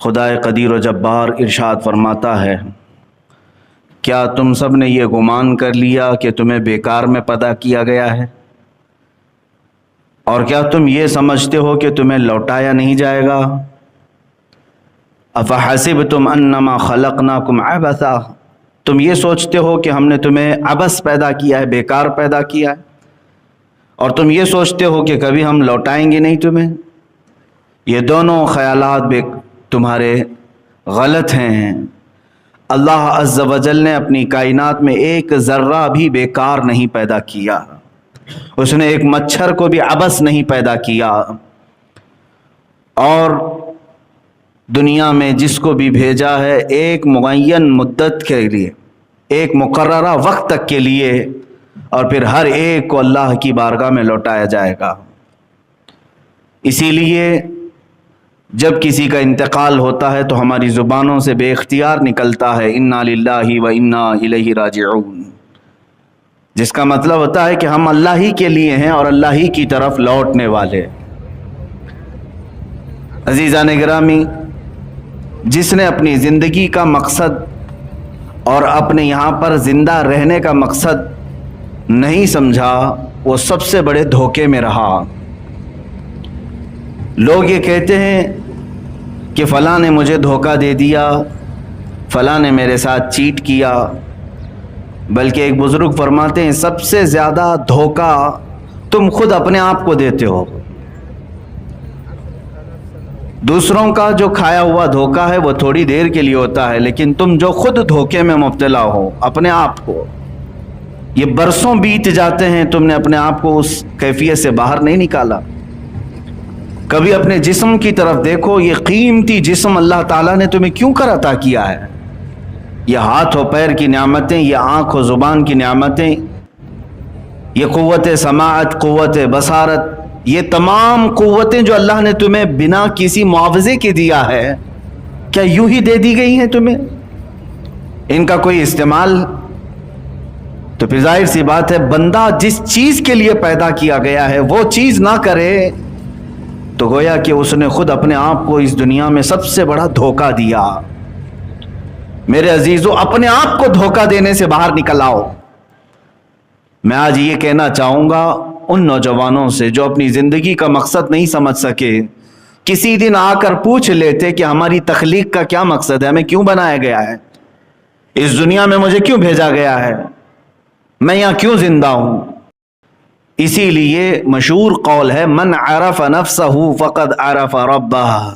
خدائے قدیر و جبار ارشاد فرماتا ہے، کیا تم سب نے یہ گمان کر لیا کہ تمہیں بیکار میں پیدا کیا گیا ہے؟ اور کیا تم یہ سمجھتے ہو کہ تمہیں لوٹایا نہیں جائے گا؟ افحسبتم انما خلقناکم عبثا، تم یہ سوچتے ہو کہ ہم نے تمہیں عبث پیدا کیا ہے، بیکار پیدا کیا ہے، اور تم یہ سوچتے ہو کہ کبھی ہم لوٹائیں گے نہیں تمہیں؟ یہ دونوں خیالات تمہارے غلط ہیں۔ اللہ عز و جل نے اپنی کائنات میں ایک ذرہ بھی بیکار نہیں پیدا کیا، اس نے ایک مچھر کو بھی عبث نہیں پیدا کیا، اور دنیا میں جس کو بھی بھیجا ہے ایک معین مدت کے لیے، ایک مقررہ وقت تک کے لیے، اور پھر ہر ایک کو اللہ کی بارگاہ میں لوٹایا جائے گا۔ اسی لیے جب کسی کا انتقال ہوتا ہے تو ہماری زبانوں سے بے اختیار نکلتا ہے انا للہ و انا الیہ راجعون، جس کا مطلب ہوتا ہے کہ ہم اللہ ہی کے لیے ہیں اور اللہ ہی کی طرف لوٹنے والے۔ عزیزان گرامی، جس نے اپنی زندگی کا مقصد اور اپنے یہاں پر زندہ رہنے کا مقصد نہیں سمجھا، وہ سب سے بڑے دھوکے میں رہا۔ لوگ یہ کہتے ہیں کہ فلاں نے مجھے دھوکہ دے دیا، فلاں نے میرے ساتھ چیٹ کیا، بلکہ ایک بزرگ فرماتے ہیں سب سے زیادہ دھوکہ تم خود اپنے آپ کو دیتے ہو۔ دوسروں کا جو کھایا ہوا دھوکہ ہے وہ تھوڑی دیر کے لیے ہوتا ہے، لیکن تم جو خود دھوکے میں مبتلا ہو اپنے آپ کو، یہ برسوں بیت جاتے ہیں، تم نے اپنے آپ کو اس کیفیت سے باہر نہیں نکالا۔ کبھی اپنے جسم کی طرف دیکھو، یہ قیمتی جسم اللہ تعالیٰ نے تمہیں کیوں کر عطا کیا ہے؟ یہ ہاتھ و پیر کی نعمتیں، یہ آنکھ و زبان کی نعمتیں، یہ قوت سماعت، قوت بصارت، یہ تمام قوتیں جو اللہ نے تمہیں بنا کسی معاوضے کے دیا ہے، کیا یوں ہی دے دی گئی ہیں تمہیں؟ ان کا کوئی استعمال؟ تو پھر ظاہر سی بات ہے، بندہ جس چیز کے لیے پیدا کیا گیا ہے وہ چیز نہ کرے تو گویا کہ اس نے خود اپنے آپ کو اس دنیا میں سب سے بڑا دھوکہ دیا۔ میرے عزیزو، اپنے آپ کو دھوکہ دینے سے باہر نکل آؤ۔ میں آج یہ کہنا چاہوں گا ان نوجوانوں سے جو اپنی زندگی کا مقصد نہیں سمجھ سکے، کسی دن آ کر پوچھ لیتے کہ ہماری تخلیق کا کیا مقصد ہے، ہمیں کیوں بنایا گیا ہے، اس دنیا میں مجھے کیوں بھیجا گیا ہے، میں یہاں کیوں زندہ ہوں۔ اسی لیے مشہور قول ہے، من عرف نفسہ فقد عرف ربہ،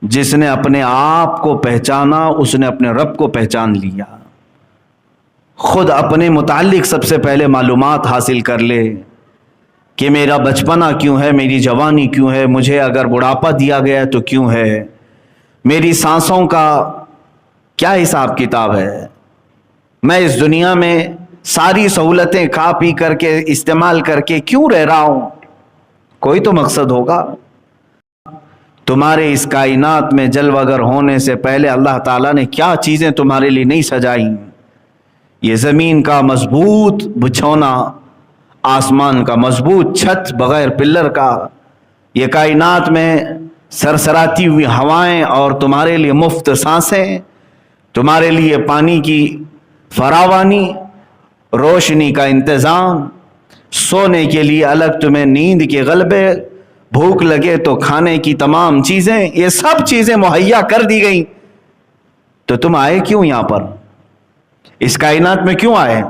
جس نے اپنے آپ کو پہچانا اس نے اپنے رب کو پہچان لیا۔ خود اپنے متعلق سب سے پہلے معلومات حاصل کر لے کہ میرا بچپنا کیوں ہے، میری جوانی کیوں ہے، مجھے اگر بڑھاپا دیا گیا تو کیوں ہے، میری سانسوں کا کیا حساب کتاب ہے، میں اس دنیا میں ساری سہولتیں کھا پی کر کے استعمال کر کے کیوں رہ رہا ہوں؟ کوئی تو مقصد ہوگا۔ تمہارے اس کائنات میں جلوہ گر ہونے سے پہلے اللہ تعالیٰ نے کیا چیزیں تمہارے لیے نہیں سجائیں؟ یہ زمین کا مضبوط بچھونا، آسمان کا مضبوط چھت بغیر پلر کا، یہ کائنات میں سرسراتی ہوئی ہوائیں اور تمہارے لیے مفت سانسیں، تمہارے لیے پانی کی فراوانی، روشنی کا انتظام، سونے کے لیے الگ تمہیں نیند کے غلبے، بھوک لگے تو کھانے کی تمام چیزیں، یہ سب چیزیں مہیا کر دی گئیں۔ تو تم آئے کیوں یہاں پر؟ اس کائنات میں کیوں آئے؟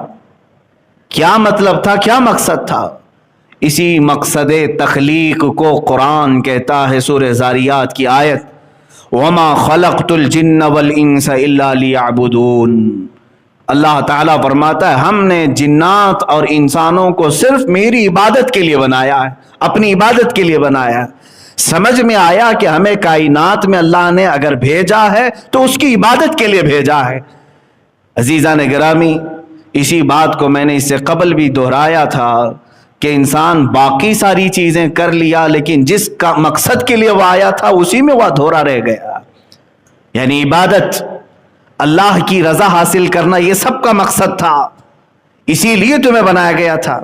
کیا مطلب تھا، کیا مقصد تھا؟ اسی مقصد تخلیق کو قرآن کہتا ہے سورہ ذاریات کی آیت، وَمَا خَلَقْتُ الْجِنَّ وَالْإِنسَ إِلَّا لِيَعْبُدُونَ۔ اللہ تعالیٰ فرماتا ہے ہم نے جنات اور انسانوں کو صرف میری عبادت کے لیے بنایا ہے، اپنی عبادت کے لیے بنایا ہے۔ سمجھ میں آیا کہ ہمیں کائنات میں اللہ نے اگر بھیجا ہے تو اس کی عبادت کے لیے بھیجا ہے۔ عزیزان گرامی، اسی بات کو میں نے اس سے قبل بھی دہرایا تھا کہ انسان باقی ساری چیزیں کر لیا لیکن جس کا مقصد کے لیے وہ آیا تھا اسی میں وہ ادھورا رہ گیا، یعنی عبادت، اللہ کی رضا حاصل کرنا، یہ سب کا مقصد تھا، اسی لیے تمہیں بنایا گیا تھا۔